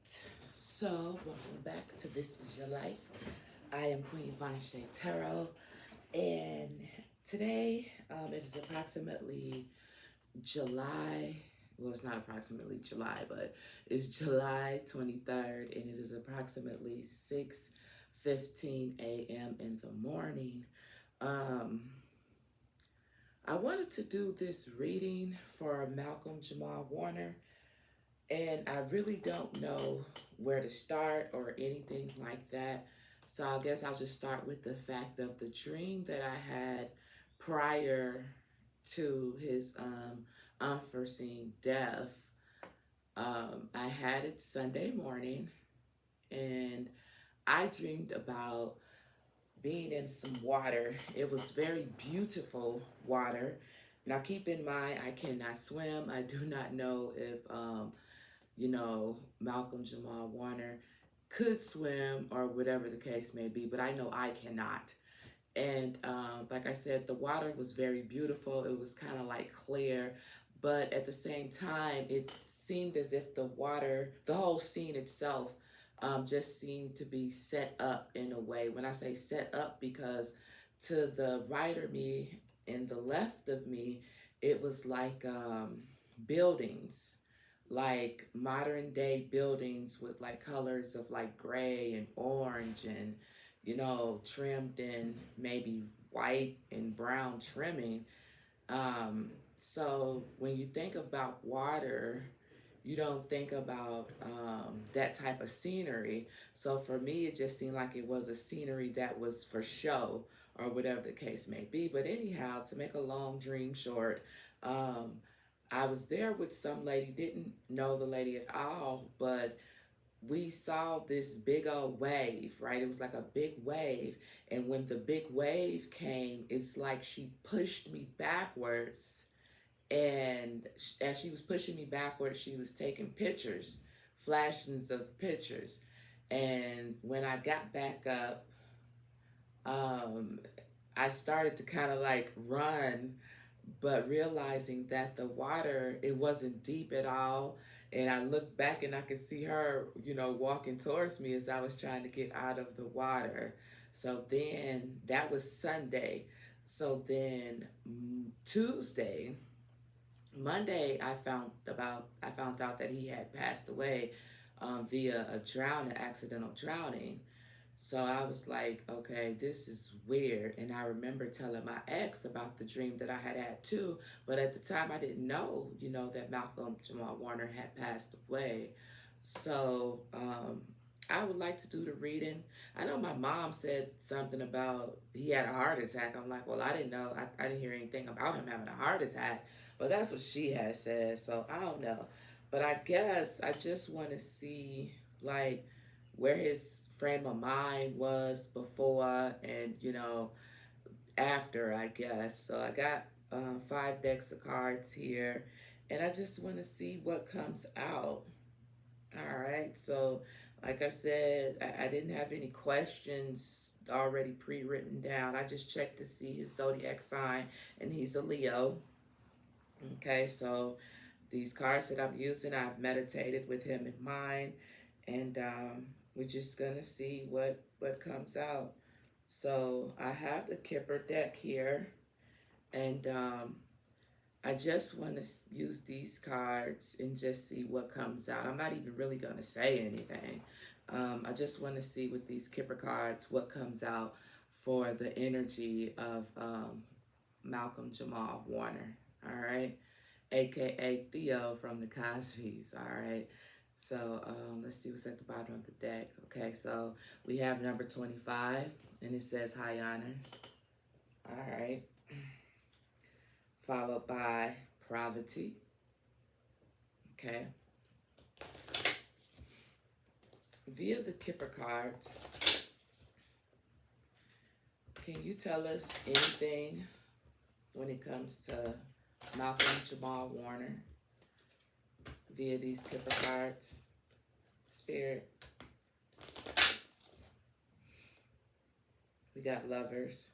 So welcome back to This Is Your Life. I am Queen Von Shay Tarot, and today it is approximately July. Well, it's not approximately July, but it's July 23rd, and it is approximately 6:15 a.m. in the morning. Um, I wanted to do this reading for Malcolm-Jamal Warner, and I really don't know where to start or anything like that. So I guess I'll just start with the fact of the dream that I had prior to his unforeseen death. I had it Sunday morning, and I dreamed about being in some water. It was very beautiful water. Now, keep in mind, I cannot swim. I do not know if Malcolm-Jamal Warner could swim or whatever the case may be, but I know I cannot. And like I said, the water was very beautiful. It was kind of like clear, but at the same time, it seemed as if the water, the whole scene itself, just seemed to be set up in a way. When I say set up, because to the right of me and the left of me, it was like buildings, like modern day buildings with like colors of like gray and orange and trimmed in maybe white and brown trimming. So when you think about water, you don't think about that type of scenery. So for me, it just seemed like it was a scenery that was for show or whatever the case may be. But anyhow, to make a long dream short, um, I was there with some lady, didn't know the lady at all, but we saw this big old wave, right? It was like a big wave. And when the big wave came, it's like she pushed me backwards. And as she was pushing me backwards, she was taking pictures, flashings of pictures. And when I got back up, um, I started to kind of like run, but realizing that the water, it wasn't deep at all. And I looked back and I could see her, walking towards me as I was trying to get out of the water. So then that was Sunday. So then Tuesday, Monday, I found out that he had passed away via a accidental drowning. So I was like, okay, this is weird. And I remember telling my ex about the dream that I had had too. But at the time, I didn't know, that Malcolm-Jamal Warner had passed away. So I would like to do the reading. I know my mom said something about he had a heart attack. I'm like, well, I didn't know. I didn't hear anything about him having a heart attack. But that's what she had said. So I don't know. But I guess I just want to see, like, where his frame of mind was before and after, I guess. So I got 5 decks of cards here, and I just want to see what comes out. All right, so like I said, I didn't have any questions already pre-written down. I just checked to see his zodiac sign, and he's a Leo. Okay, so these cards that I'm using, I've meditated with him in mind, and we're just gonna see what comes out. So I have the Kipper deck here, and I just want to use these cards and just see what comes out. I'm not even really gonna say anything. I just want to see with these Kipper cards what comes out for the energy of Malcolm-Jamal Warner. All right, aka Theo from the Cosbys. All right. So let's see what's at the bottom of the deck. Okay, so we have number 25, and it says high honors. All right. Followed by poverty. Okay. Via the Kipper cards, can you tell us anything when it comes to Malcolm-Jamal Warner via these Kipper cards? Spirit. We got lovers.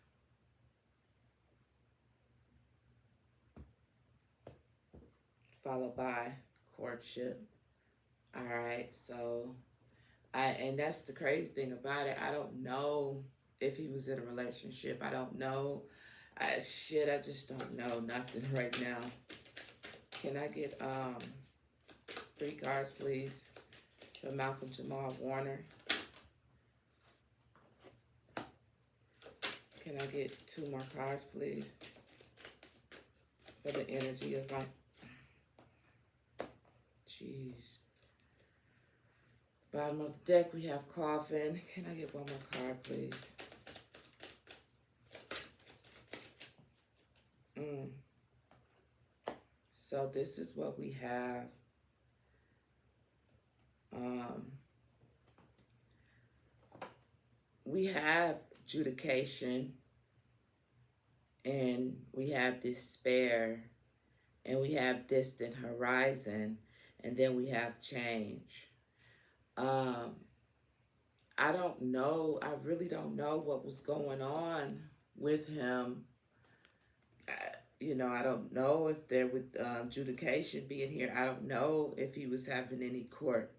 Followed by courtship. All right, so and that's the crazy thing about it. I don't know if he was in a relationship. I don't know. I just don't know nothing right now. Can I get 3 cards, please, for Malcolm-Jamal Warner? Can I get 2 more cards, please, for the energy of my... Jeez. Bottom of the deck, we have Coffin. Can I get 1 more card, please? So this is what we have. We have adjudication, and we have despair, and we have distant horizon, and then we have change. I don't know. I really don't know what was going on with him. I don't know if there with adjudication being here. I don't know if he was having any court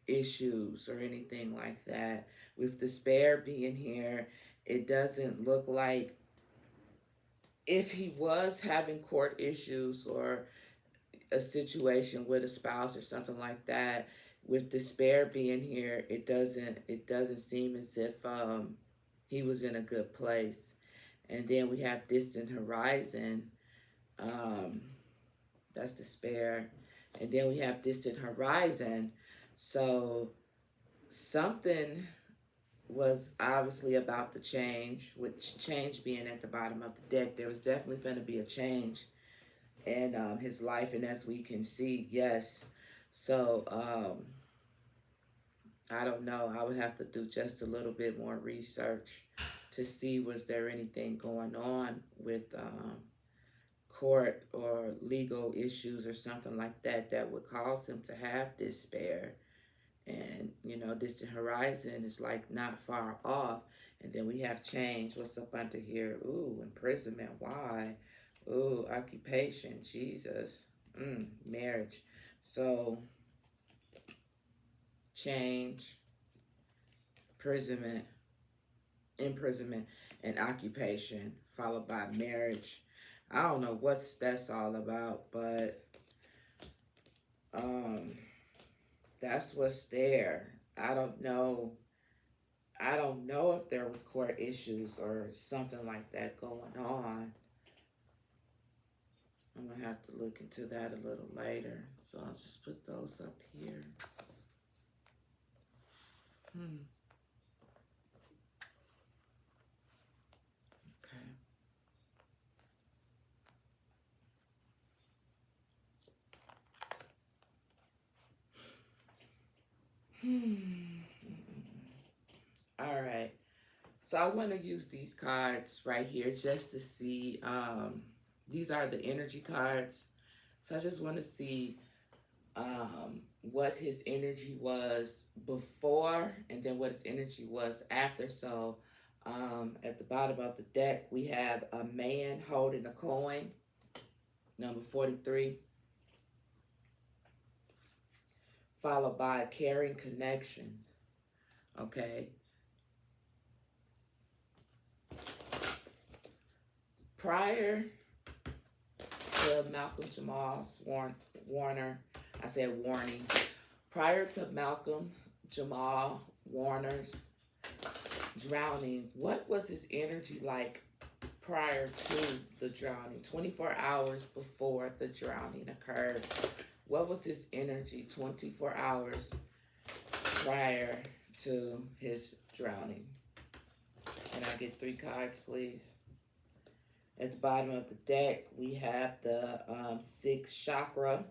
issues or anything like that. With despair being here, it doesn't look like if he was having court issues or a situation with a spouse or something like that. With despair being here, it doesn't seem as if he was in a good place. And then we have distant horizon. That's despair. And then we have distant horizon. So something was obviously about to change, with change being at the bottom of the deck. There was definitely going to be a change in his life. And as we can see, yes. So I don't know. I would have to do just a little bit more research to see was there anything going on with court or legal issues or something like that that would cause him to have despair. And, distant horizon is like not far off. And then we have change. What's up under here? Ooh, imprisonment. Why? Ooh, occupation. Jesus. Marriage. So, change, imprisonment, and occupation, followed by marriage. I don't know what that's all about, but that's what's there. I don't know if there was court issues or something like that going on. I'm going to have to look into that a little later. So I'll just put those up here. All right. So I want to use these cards right here just to see. These are the energy cards. So I just want to see what his energy was before and then what his energy was after. So at the bottom of the deck, we have a man holding a coin, number 43, followed by caring connections. Okay. Prior to Malcolm-Jamal Warner, I said warning. Prior to Malcolm-Jamal Warner's drowning, what was his energy like prior to the drowning? 24 hours before the drowning occurred. What was his energy 24 hours prior to his drowning? Can I get 3 cards, please? At the bottom of the deck, we have the 6th chakra,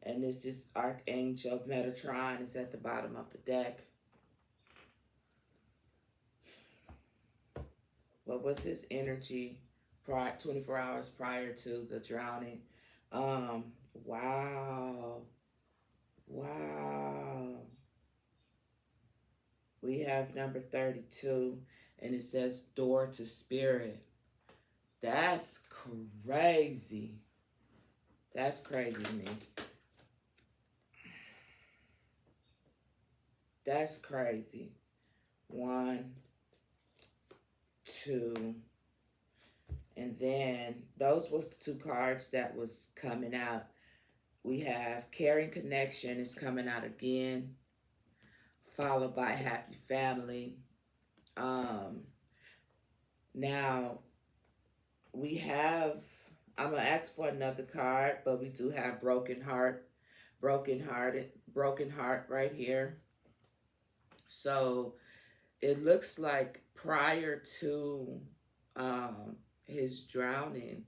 and this is Archangel Metatron is at the bottom of the deck. What was his energy 24 hours prior to the drowning? Wow. We have number 32, and it says door to spirit. That's crazy. That's crazy to me. That's crazy. 1, 2, and then those was the 2 cards that was coming out. We have Caring Connection is coming out again, followed by Happy Family. Now we have, I'm gonna ask for another card, but we do have Broken Heart, Broken Heart right here. So it looks like prior to his drowning,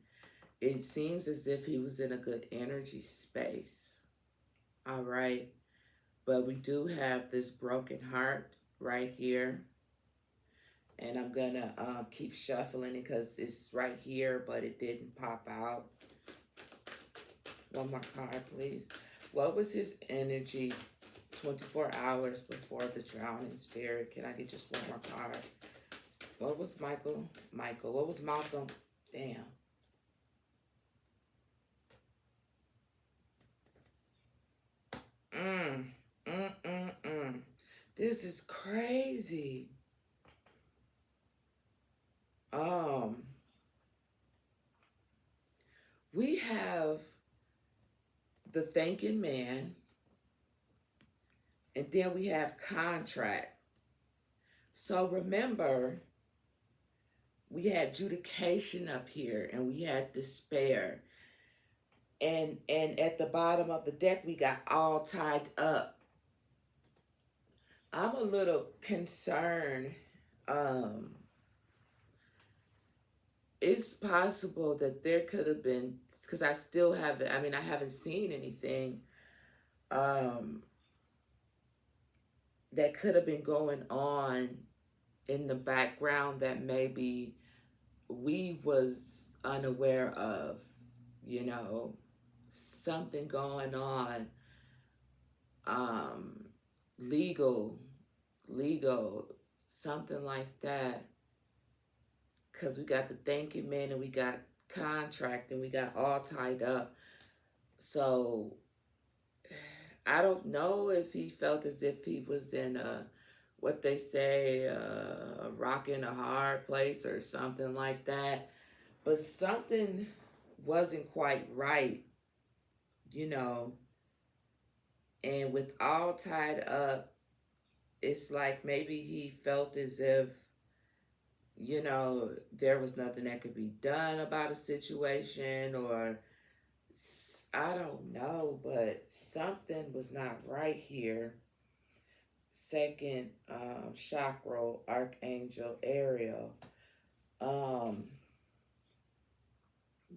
it seems as if he was in a good energy space. All right. But we do have this broken heart right here. And I'm going to keep shuffling it because it's right here, but it didn't pop out. One more card, please. What was his energy 24 hours before the drowning spirit? Can I get just one more card? What was Michael? What was Malcolm? Damn. This is crazy. We have the thinking man, and then we have contract. So remember, we had adjudication up here, and we had despair. And at the bottom of the deck, we got all tied up. I'm a little concerned. It's possible that there could have been, because I still haven't, I mean, I haven't seen anything that could have been going on in the background that maybe we was unaware of, you know, something going on, legal, something like that. Because we got the thinking man and we got contract and we got all tied up. So I don't know if he felt as if he was in a, what they say, a rock in a hard place or something like that. But something wasn't quite right, you know. And with all tied up, it's like maybe he felt as if, you know, there was nothing that could be done about a situation, or I don't know, but something was not right here. Second chakra, Archangel Ariel.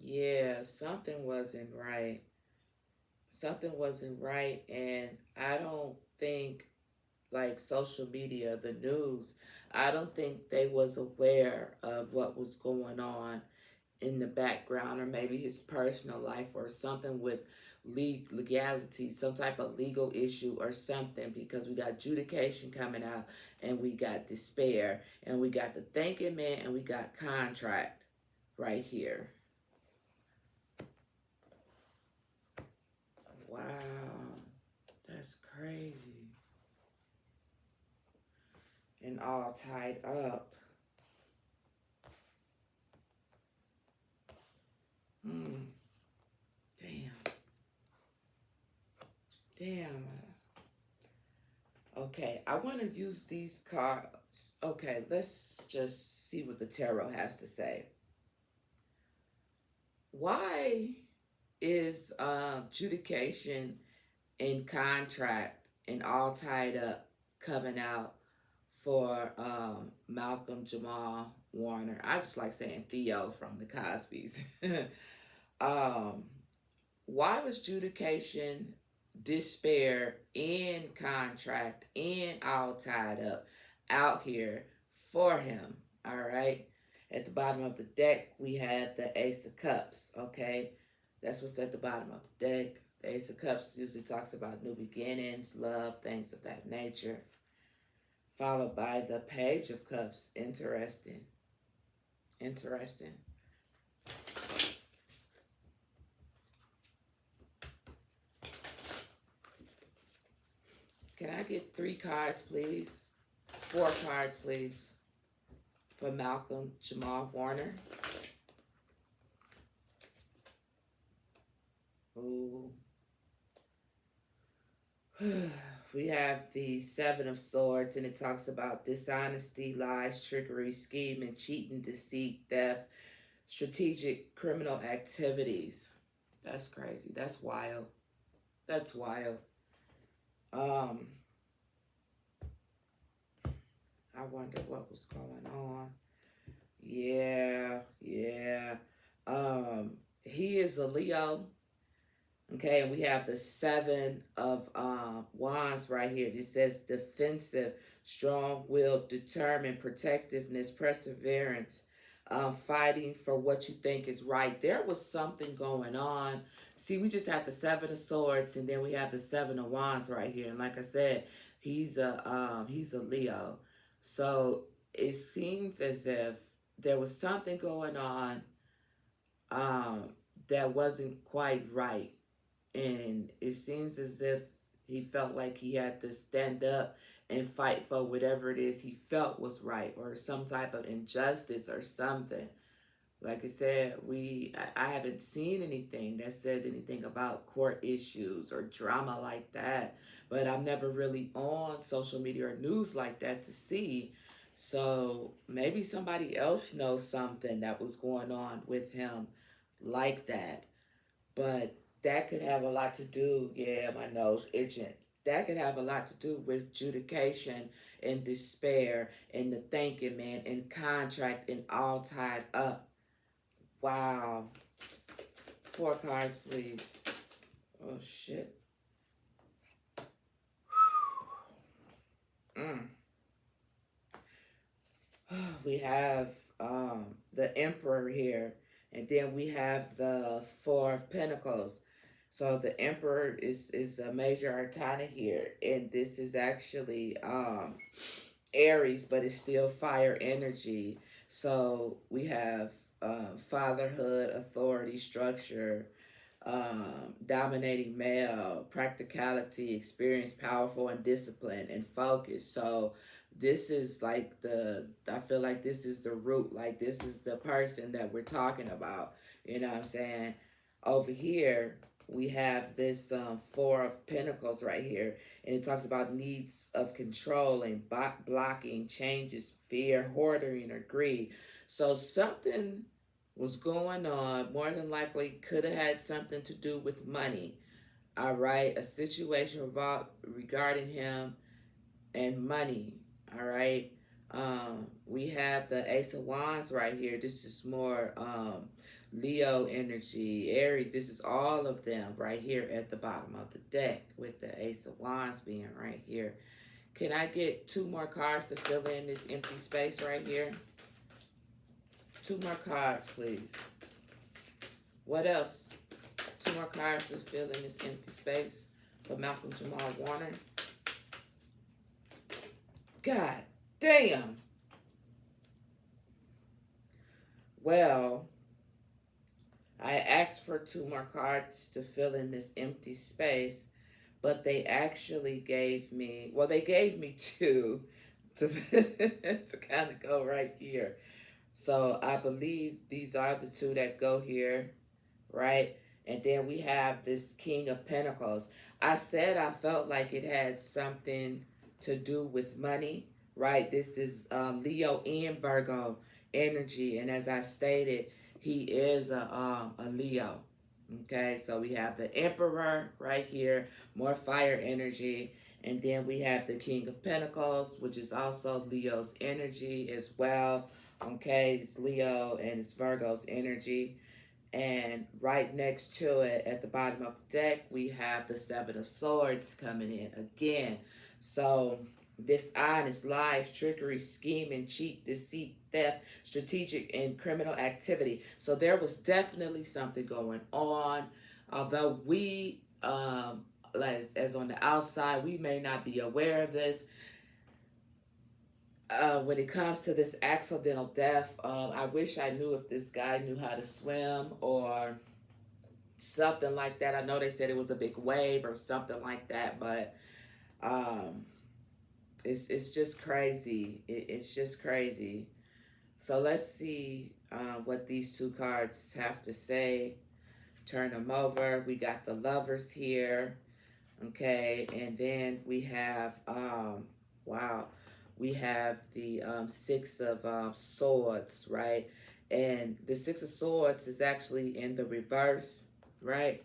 Yeah, something wasn't right. Something wasn't right, and I don't think, like social media, the news, I don't think they was aware of what was going on in the background, or maybe his personal life, or something with legality, some type of legal issue or something, because we got adjudication coming out, and we got despair, and we got the thinking man, and we got contract right here. Wow, that's crazy. And all tied up. Damn. Okay, I want to use these cards. Okay, let's just see what the tarot has to say. Why is adjudication and contract and all tied up coming out for Malcolm-Jamal Warner? I just like saying Theo from the Cosbys. Why was adjudication, despair, and contract, and all tied up out here for him? All right. At the bottom of the deck, we have the Ace of Cups. Okay. That's what's at the bottom of the deck. The Ace of Cups usually talks about new beginnings, love, things of that nature. Followed by the Page of Cups. Interesting. Can I get 3 cards, please? 4 cards, please, for Malcolm-Jamal Warner. Ooh. We have the 7 of Swords, and it talks about dishonesty, lies, trickery, scheming, cheating, deceit, theft, strategic criminal activities. That's crazy. That's wild. That's wild. I wonder what was going on. Yeah. He is a Leo. Okay, and we have the 7 of wands right here. It says defensive, strong-willed, determined, protectiveness, perseverance, fighting for what you think is right. There was something going on. See, we just have the 7 of swords, and then we have the 7 of wands right here. And like I said, he's a Leo. So it seems as if there was something going on that wasn't quite right. And it seems as if he felt like he had to stand up and fight for whatever it is he felt was right, or some type of injustice or something. Like I said, I haven't seen anything that said anything about court issues or drama like that. But I'm never really on social media or news like that to see. So maybe somebody else knows something that was going on with him like that. But that could have a lot to do, yeah, my nose itching. That could have a lot to do with adjudication and despair and the thinking, man, and contract and all tied up. Wow. 4 cards, please. Oh, shit. We have the Emperor here. And then we have the 4 of Pentacles. So the Emperor is a major arcana here. And this is actually Aries, but it's still fire energy. So we have fatherhood, authority, structure, dominating male, practicality, experience, powerful, and discipline, and focus. So this is like I feel like this is the root, like this is the person that we're talking about. You know what I'm saying? Over here, we have this 4 of Pentacles right here, and it talks about needs of control and blocking, changes, fear, hoarding, or greed. So something was going on, more than likely could have had something to do with money. All right, a situation regarding him and money. All right, we have the Ace of Wands right here. This is more Leo energy, Aries. This is all of them right here at the bottom of the deck, with the Ace of Wands being right here. Can I get 2 more cards to fill in this empty space right here? 2 more cards, please. What else? 2 more cards to fill in this empty space for Malcolm-Jamal Warner. God damn. Well, I asked for 2 more cards to fill in this empty space, but they actually gave me, well, they gave me 2 to, to kind of go right here. So I believe these are the 2 that go here, right? And then we have this King of Pentacles. I said I felt like it had something to do with money, right? This is Leo and Virgo energy. And as I stated, he is a Leo. Okay, so we have the Emperor right here, more fire energy. And then we have the King of Pentacles, which is also Leo's energy as well. Okay, it's Leo and it's Virgo's energy. And right next to it, at the bottom of the deck, we have the 7 of Swords coming in again. So dishonest, lies, trickery, scheming, cheat, deceit, theft, strategic, and criminal activity. So there was definitely something going on. Although we, as on the outside, we may not be aware of this. When it comes to this accidental death, I wish I knew if this guy knew how to swim or something like that. I know they said it was a big wave or something like that, but Um, it's just crazy. It's just crazy. So let's see what these two cards have to say. Turn them over. We got the Lovers here. Okay, and then we have wow, we have the Six of Swords, right? And the Six of Swords is actually in the reverse, right?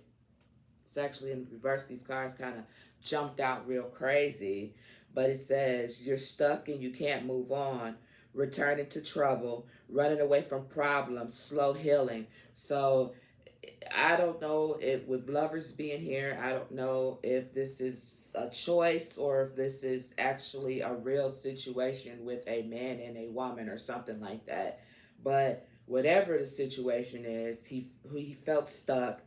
It's actually in reverse. These cards kind of jumped out real crazy. But it says you're stuck and you can't move on. Returning to trouble, running away from problems, slow healing. So I don't know if with Lovers being here, I don't know if this is a choice or if this is actually a real situation with a man and a woman or something like that. But whatever the situation is, he felt stuck.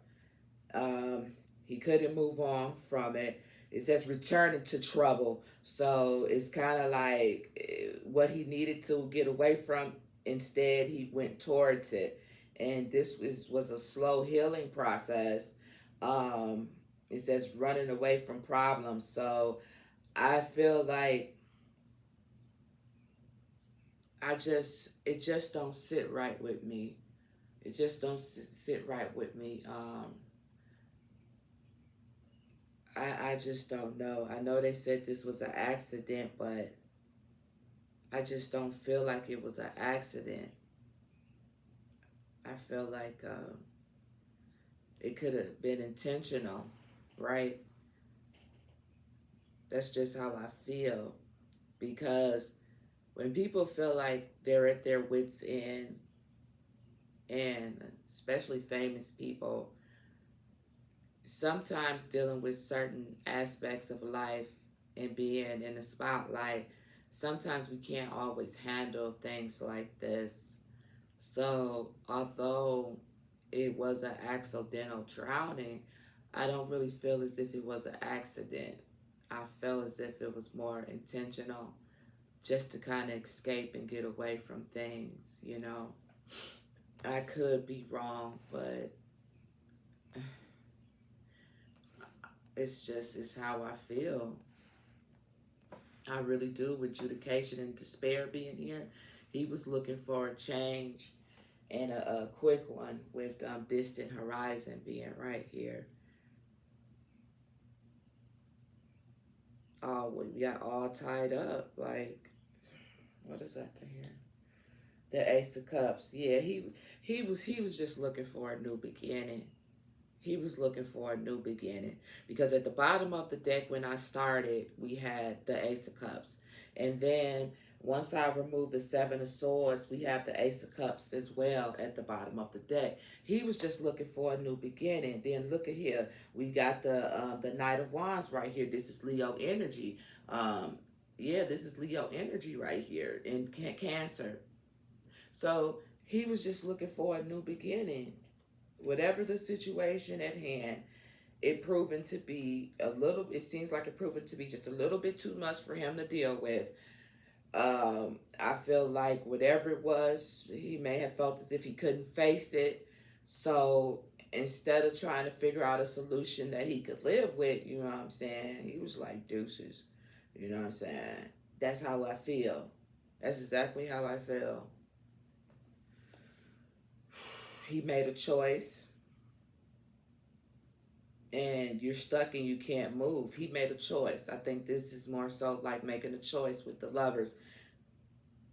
Um, he couldn't move on from it. It says returning to trouble. So it's kind of like what he needed to get away from. Instead, he went towards it. And was a slow healing process. It says running away from problems. So I feel like it just don't sit right with me. It just don't sit right with me. I just don't know. I know they said this was an accident, but I just don't feel like it was an accident. I feel like it could have been intentional, right? That's just how I feel. Because when people feel like they're at their wits' end, and especially famous people, sometimes dealing with certain aspects of life and being in the spotlight, sometimes we can't always handle things like this. So, although it was an accidental drowning, I don't really feel as if it was an accident. I felt as if it was more intentional, just to kind of escape and get away from things, you know. I could be wrong, but it's how I feel. I really do. With Judication and Despair being here, he was looking for a change and a quick one, with Distant Horizon being right here. Oh, we got all tied up. Like, what is that thing here? The Ace of Cups. Yeah, he was just looking for a new beginning. He was looking for a new beginning, because at the bottom of the deck when I started, we had the Ace of Cups. And then once I remove the Seven of Swords, we have the Ace of Cups as well at the bottom of the deck. He was just looking for a new beginning. Then look at here. We got the Knight of Wands right here. This is Leo energy. Yeah, this is Leo energy right here in Cancer. So he was just looking for a new beginning. Whatever the situation at hand, it seems like it proven to be just a little bit too much for him to deal with. I feel like whatever it was, he may have felt as if he couldn't face it. So instead of trying to figure out a solution that he could live with, you know what I'm saying, he was like, deuces. You know what I'm saying? That's how I feel. That's exactly how I feel. He made a choice, and you're stuck and you can't move. He made a choice. I think this is more so like making a choice with the Lovers.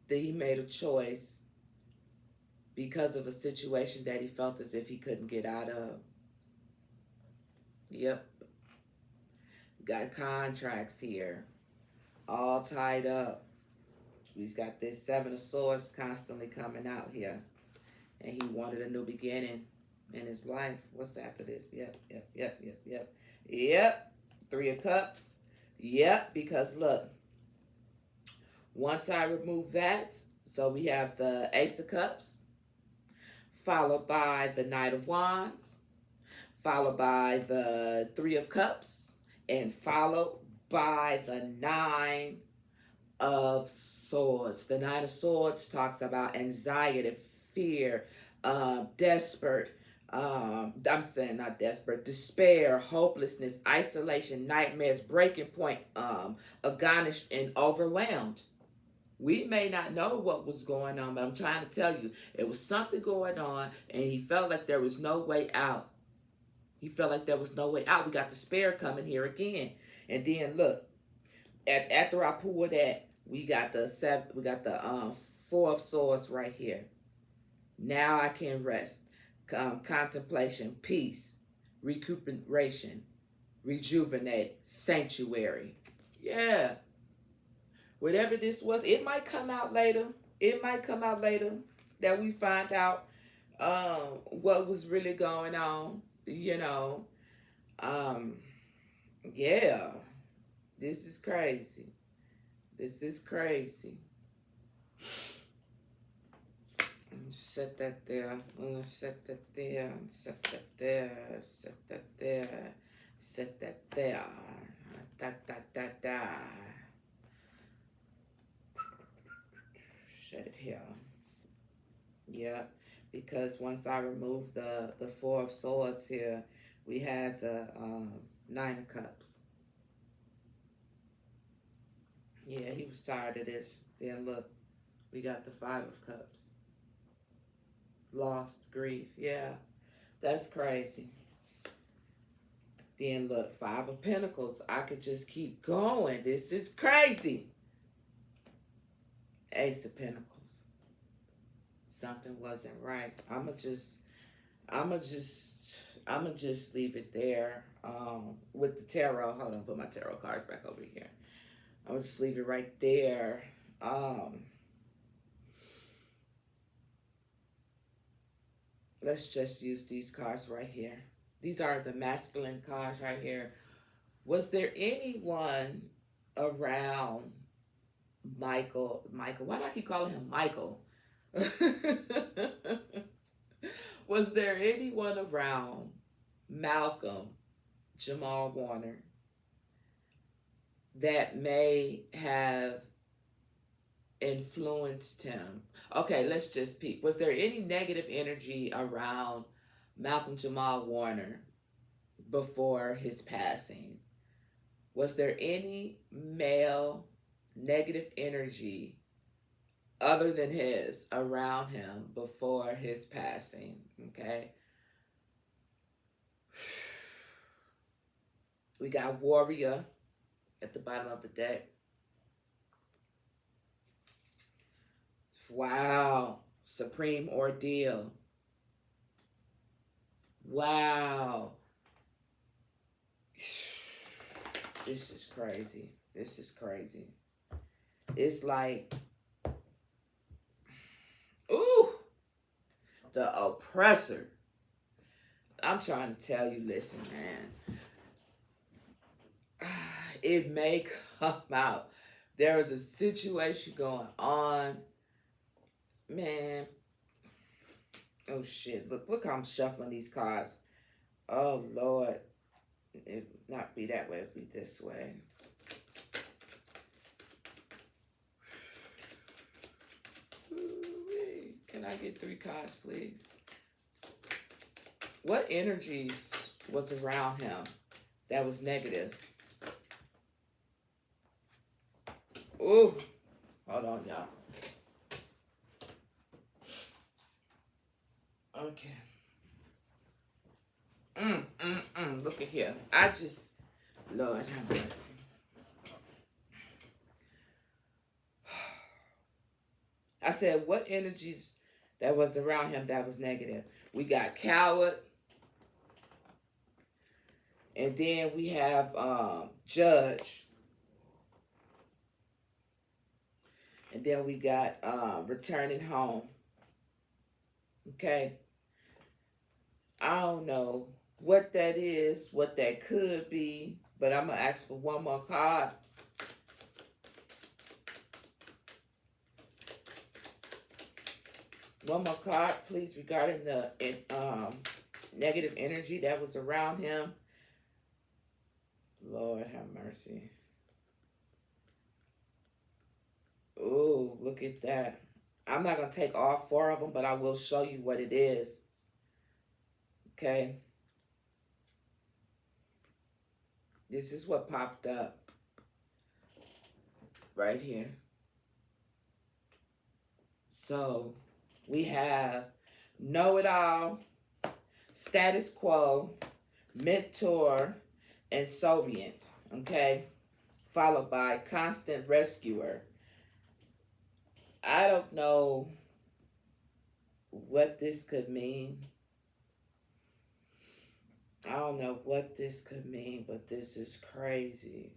That he made a choice because of a situation that he felt as if he couldn't get out of. Yep. Got contracts here, all tied up. He's got this Seven of Swords constantly coming out here. And he wanted a new beginning in his life. What's after this? Yep. Three of Cups. Yep, because look, once I remove that, so we have the Ace of Cups, followed by the Knight of Wands, followed by the Three of Cups, and followed by the Nine of Swords. The Nine of Swords talks about anxiety, fear, desperate, I'm saying not desperate, despair, hopelessness, isolation, nightmares, breaking point, agonished and overwhelmed. We may not know what was going on, but I'm trying to tell you, it was something going on, and he felt like there was no way out. He felt like there was no way out. We got despair coming here again, and then look, after I pull that, we got the seven. We got the four of swords right here. Now I can rest. Contemplation, peace, recuperation, rejuvenate, sanctuary. Yeah, whatever this was, it might come out later. It might come out later that we find out what was really going on. You know, um, yeah, this is crazy. This is crazy. Set that there. Set that there. Set that there. Set that there. Set that there. Da da da da. Shut it here. Yeah, because once I remove the four of swords here, we have the nine of cups. Yeah, he was tired of this. Then look, we got the five of cups. Lost, grief. Yeah, that's crazy. Then look, five of pentacles. I could just keep going. This is crazy. Ace of pentacles. Something wasn't right. I'ma just leave it there. With the tarot. Hold on, put my tarot cards back over here. I'm gonna just leave it right there. Let's just use these cards right here. These are the masculine cards right here. Was there anyone around Michael? Why do I keep calling him Michael? Was there anyone around Malcolm-Jamal Warner that may have influenced him? Okay, let's just peek. Was there any negative energy around Malcolm-Jamal Warner before his passing? Was there any male negative energy other than his around him before his passing? Okay. We got warrior at the bottom of the deck. Wow. Supreme ordeal. Wow. This is crazy. This is crazy. It's like, ooh, the oppressor. I'm trying to tell you, listen, man. It may come out. There is a situation going on. Man. Oh, shit. Look how I'm shuffling these cards. Oh, Lord. It would not be that way. It would be this way. Ooh-wee. Can I get 3 cards, please? What energies was around him that was negative? Ooh. Hold on, y'all. Okay. Look at here. Lord have mercy. I said, what energies that was around him that was negative? We got coward. And then we have judge. And then we got returning home. Okay. I don't know what that is, what that could be, but I'm going to ask for one more card. One more card, please, regarding the negative energy that was around him. Lord have mercy. Ooh, look at that. I'm not going to take all 4 of them, but I will show you what it is. Okay. This is what popped up right here. So we have know-it-all, status quo, mentor, and Soviet. Okay. Followed by constant rescuer. I don't know what this could mean. I don't know what this could mean, but this is crazy.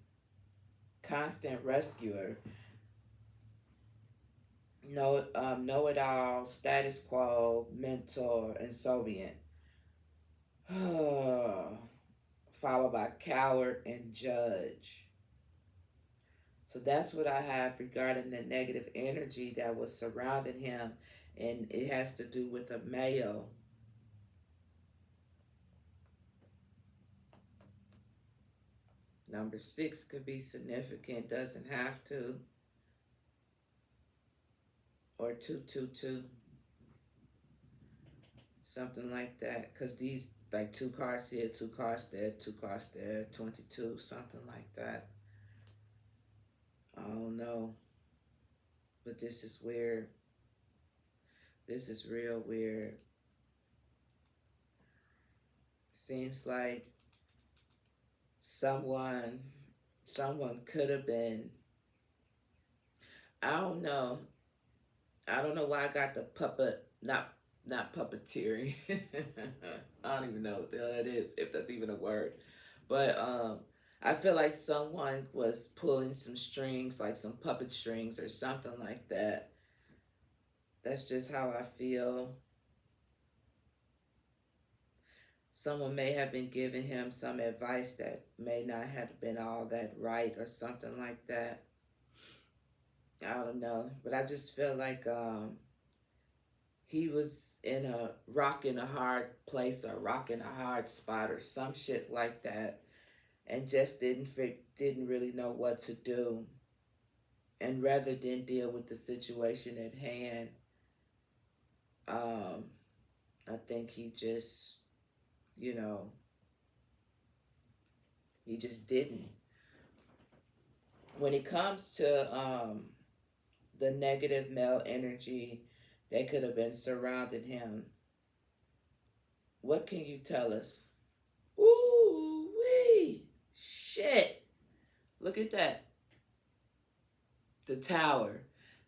Constant rescuer. Know-it-all, status quo, mentor, and Soviet. Followed by coward and judge. So that's what I have regarding the negative energy that was surrounding him, and it has to do with a male. Number 6 could be significant, doesn't have to. Or 222. Something like that. Because these, like 2 cards here, 2 cards there, 2 cards there, 22, something like that. I don't know. But this is weird. This is real weird. Seems like someone could have been, I don't know. I don't know why I got the puppet, not puppeteering. I don't even know what the hell that is, if that's even a word. But I feel like someone was pulling some strings, like some puppet strings or something like that. That's just how I feel. Someone may have been giving him some advice that may not have been all that right or something like that. I don't know. But I just feel like he was in a rock in a hard place or rock in a hard spot or some shit like that, and just didn't really know what to do. And rather than deal with the situation at hand, I think he just, he just didn't. When it comes to the negative male energy that could have been surrounding him, what can you tell us? Ooh wee, shit! Look at that. The Tower.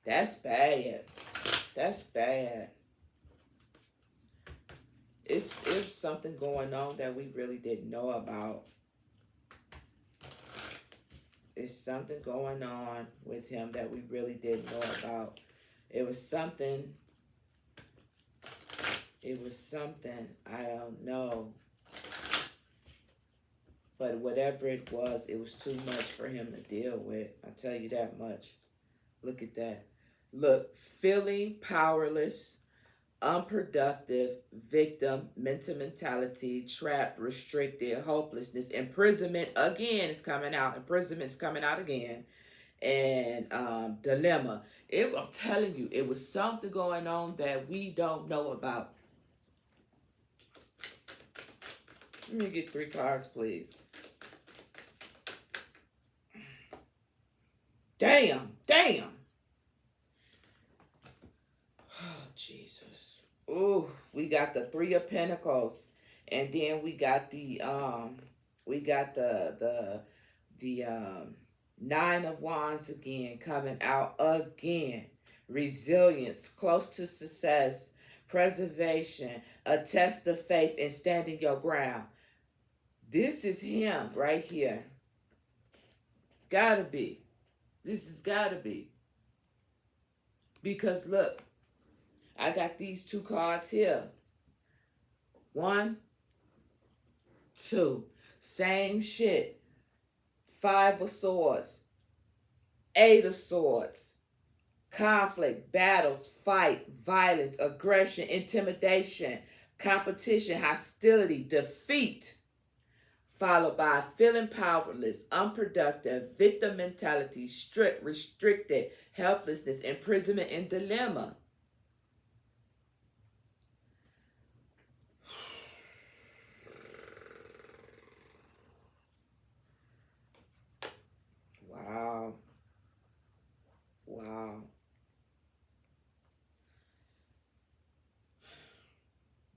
That's bad. That's bad. It's something going on that we really didn't know about. It's something going on with him that we really didn't know about. It was something, I don't know. But whatever it was too much for him to deal with. I tell you that much. Look at that. Look, feeling powerless, unproductive, victim, mental mentality, trapped, restricted, hopelessness, imprisonment again is coming out. Imprisonment's coming out again. And dilemma. I'm telling you, it was something going on that we don't know about. Let me get 3 cards, please. Damn. Oh, Jesus. Ooh, we got the 3 of Pentacles, and then we got the 9 of Wands again coming out again. Resilience, close to success, preservation, a test of faith, and standing your ground. This is him right here. Gotta be. This has gotta be. Because look, I got these 2 cards here. 1, 2. Same shit. 5 of Swords. 8 of Swords. Conflict, battles, fight, violence, aggression, intimidation, competition, hostility, defeat. Followed by feeling powerless, unproductive, victim mentality, strict, restricted, helplessness, imprisonment, and dilemma.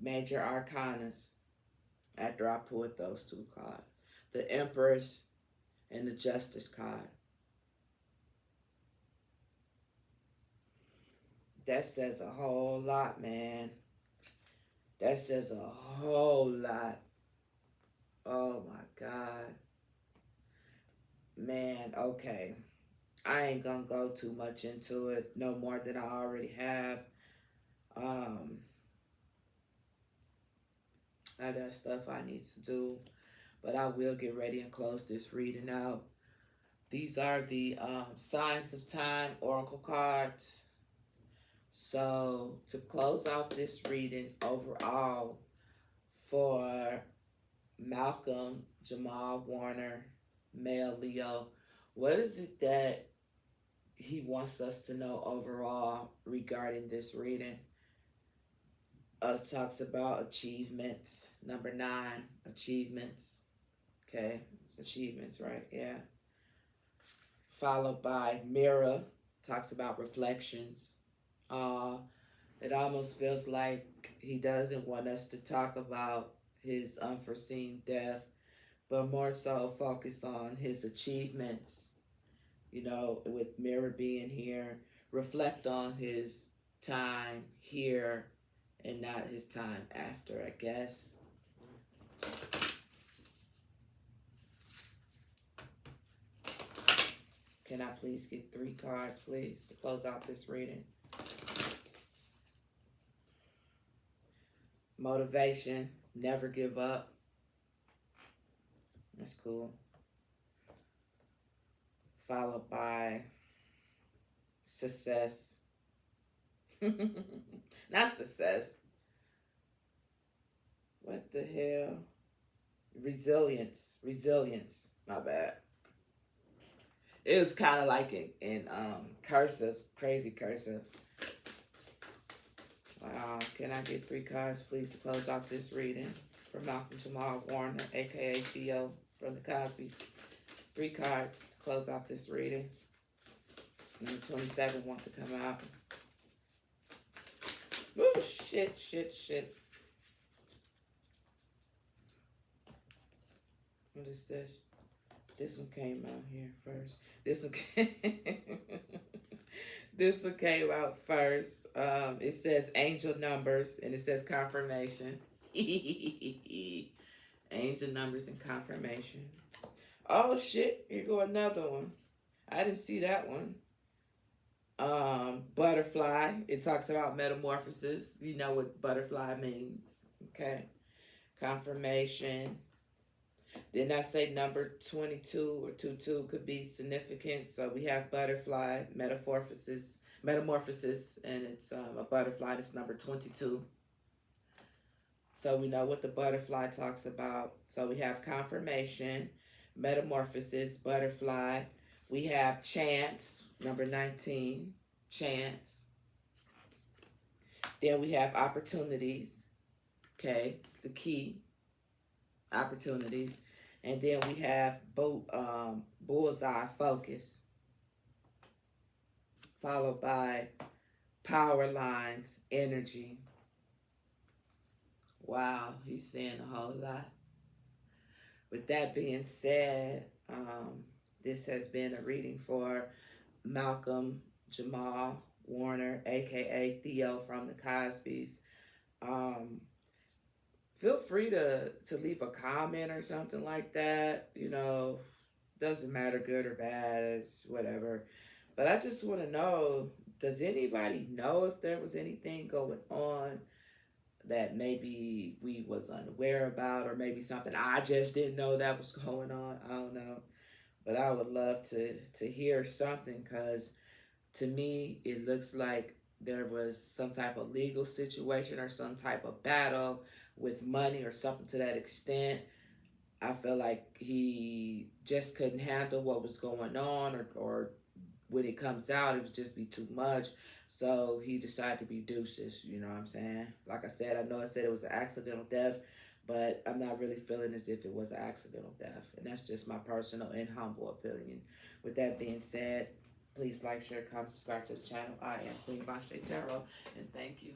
major arcanas after I pulled those two cards. The Empress and the Justice card. That says a whole lot, man. That says a whole lot. Oh my God. Man, okay. I ain't gonna go too much into it, no more than I already have. I got stuff I need to do, but I will get ready and close this reading out. These are the Signs of Time Oracle cards. So to close out this reading overall for Malcolm, Jamal, Warner, male Leo, what is it that he wants us to know overall regarding this reading? Talks about achievements. Number 9, achievements. Okay, it's achievements, right? Yeah. Followed by mirror, talks about reflections. It almost feels like he doesn't want us to talk about his unforeseen death, but more so focus on his achievements. You know, with mirror being here, reflect on his time here and not his time after, I guess. Can I please get 3 cards, please, to close out this reading? Motivation, never give up. That's cool. Followed by success. Not success. What the hell? Resilience. Resilience. My bad. It was kind of like in cursive. Crazy cursive. Wow. Can I get 3 cards, please, to close out this reading? For Malcolm Jamal Warner, a.k.a. THEO from the Cosby's. 3 cards to close out this reading. And the 27 want to come out. Oh, shit. What is this? This one came out here first. This one came out first. It says angel numbers and it says confirmation. Angel numbers and confirmation. Oh shit, here go another one. I didn't see that one. Butterfly. It talks about metamorphosis. You know what butterfly means. Okay. Confirmation. Didn't I say number 22 or 22 could be significant? So we have butterfly, metamorphosis, and it's a butterfly that's number 22. So we know what the butterfly talks about. So we have confirmation, metamorphosis, butterfly. We have chance, number 19, chance. Then we have opportunities, okay, the key, opportunities. And then we have bullseye, focus, followed by power lines, energy. Wow, he's saying a whole lot. With that being said, this has been a reading for Malcolm Jamal Warner, a.k.a. THEO from the Cosby's. Feel free to leave a comment or something like that. You know, doesn't matter good or bad, it's whatever. But I just want to know, does anybody know if there was anything going on that maybe we was unaware about, or maybe something I just didn't know that was going on? I don't know. But I would love to hear something, because to me, it looks like there was some type of legal situation or some type of battle with money or something to that extent. I feel like he just couldn't handle what was going on, or when it comes out, it would just be too much. So he decided to be deuces, you know what I'm saying? Like I said, I know I said it was an accidental death, but I'm not really feeling as if it was an accidental death. And that's just my personal and humble opinion. With that being said, please like, share, comment, subscribe to the channel. I am Queen Vache Tarot, and thank you.